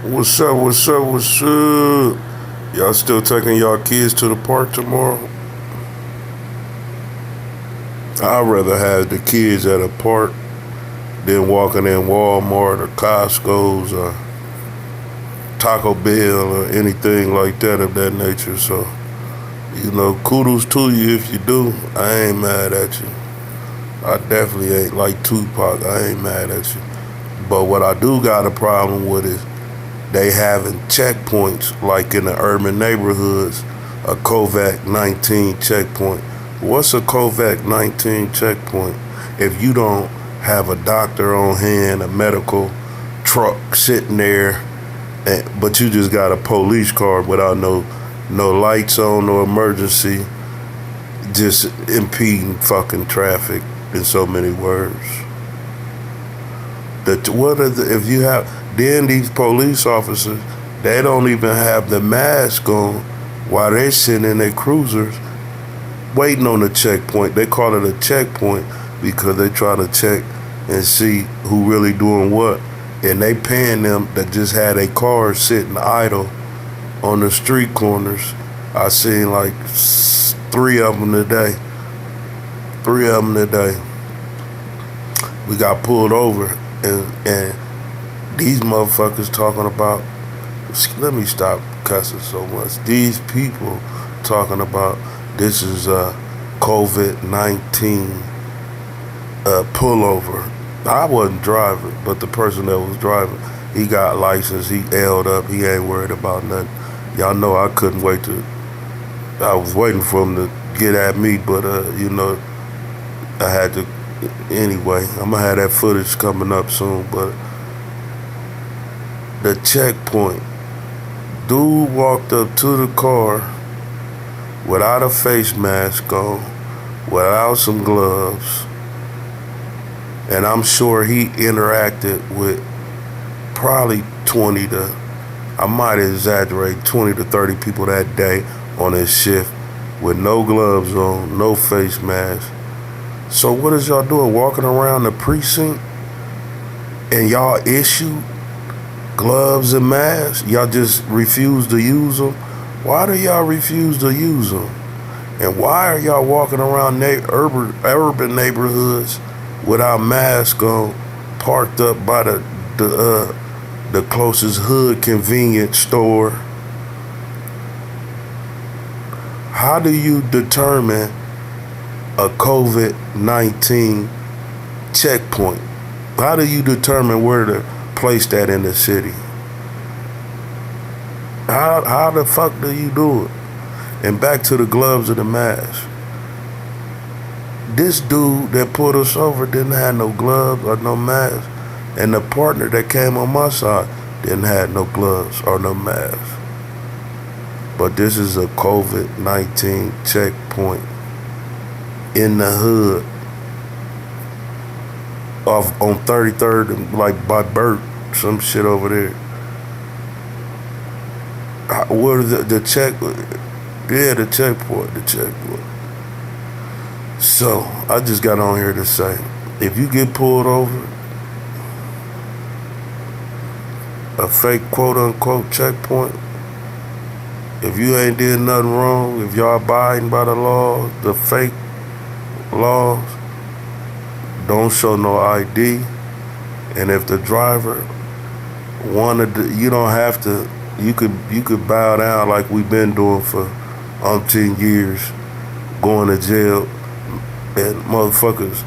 What's up? What's up? What's up? Y'all still taking y'all kids to the park tomorrow? I'd rather have the kids at a park than walking in Walmart or Costco's or Taco Bell or anything like that of that nature. So, kudos to you if you do. I ain't mad at you. I definitely ain't like Tupac. I ain't mad at you. But what I do got a problem with is they having checkpoints like in the urban neighborhoods, a COVID 19 checkpoint. What's a COVID 19 checkpoint? If you don't have a doctor on hand, a medical truck sitting there, but you just got a police car without no lights on, no emergency, just impeding fucking traffic in so many words. If you have then these police officers, they don't even have the mask on while they're sitting in their cruisers waiting on the checkpoint. They call it a checkpoint because they try to check and see who really doing what. And they paying them that just had a car sitting idle on the street corners. I seen like three of them today. Three of them today. We got pulled over and these motherfuckers talking about, let me stop cussing so much. These people talking about this is a COVID-19 pullover. I wasn't driving, but the person that was driving, he got license, he L'd up, he ain't worried about nothing. Y'all know I couldn't wait I was waiting for him to get at me, but I had to, anyway, I'm gonna have that footage coming up soon, but the checkpoint. Dude walked up to the car without a face mask on, without some gloves, and I'm sure he interacted with probably 20 to, I might exaggerate, 20 to 30 people that day on his shift with no gloves on, no face mask. So what is y'all doing? Walking around the precinct and y'all issue gloves and masks? Y'all just refuse to use them? Why do y'all refuse to use them? And why are y'all walking around urban neighborhoods without masks on, parked up by the closest hood convenience store? How do you determine a COVID-19 checkpoint? How do you determine where to place that in the city? How the fuck do you do it? And back to the gloves and the mask. This dude that pulled us over didn't have no gloves or no mask. And the partner that came on my side didn't have no gloves or no mask. But this is a COVID-19 checkpoint in the hood on 33rd and like by Burt, some shit over there. What is the check? Yeah, the checkpoint. So I just got on here to say, if you get pulled over, a fake quote unquote checkpoint, if you ain't did nothing wrong, if y'all abiding by the laws, the fake laws, don't show no ID. And if the driver wanted to, you don't have to, you could bow down like we've been doing for umpteen years, going to jail. And motherfuckers,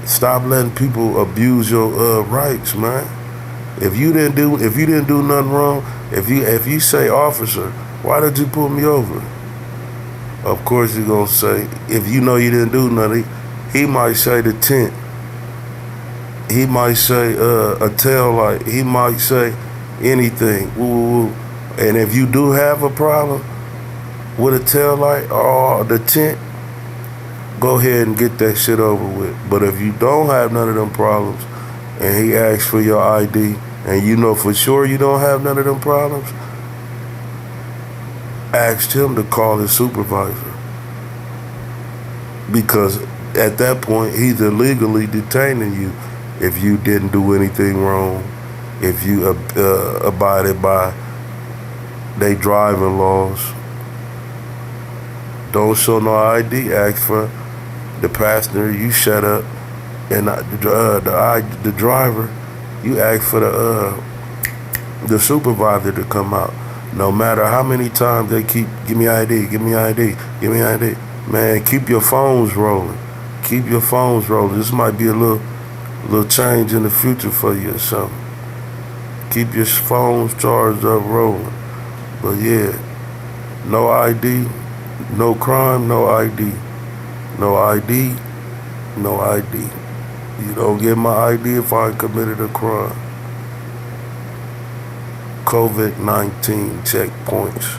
stop letting people abuse your rights, man. If you didn't do nothing wrong, if you say, officer, why did you pull me over? Of course you're gonna say, if you know you didn't do nothing, he might say the tint. He might say a tail light. He might say anything. Ooh. And if you do have a problem with a tail light or the tint, go ahead and get that shit over with. But if you don't have none of them problems and he asks for your ID and you know for sure you don't have none of them problems, ask him to call his supervisor. Because at that point, he's illegally detaining you if you didn't do anything wrong if you abided by they driving laws. Don't show no ID. Ask for the passenger. You shut up, and the driver. You ask for the supervisor to come out. No matter how many times they keep, give me ID, give me ID, give me ID. Man, keep your phones rolling. Keep your phones rolling. This might be a little change in the future for you or something. Keep your phones charged up, rolling. But yeah, no ID, no crime, no ID. No ID, no ID. You don't get my ID if I committed a crime. COVID-19 checkpoints.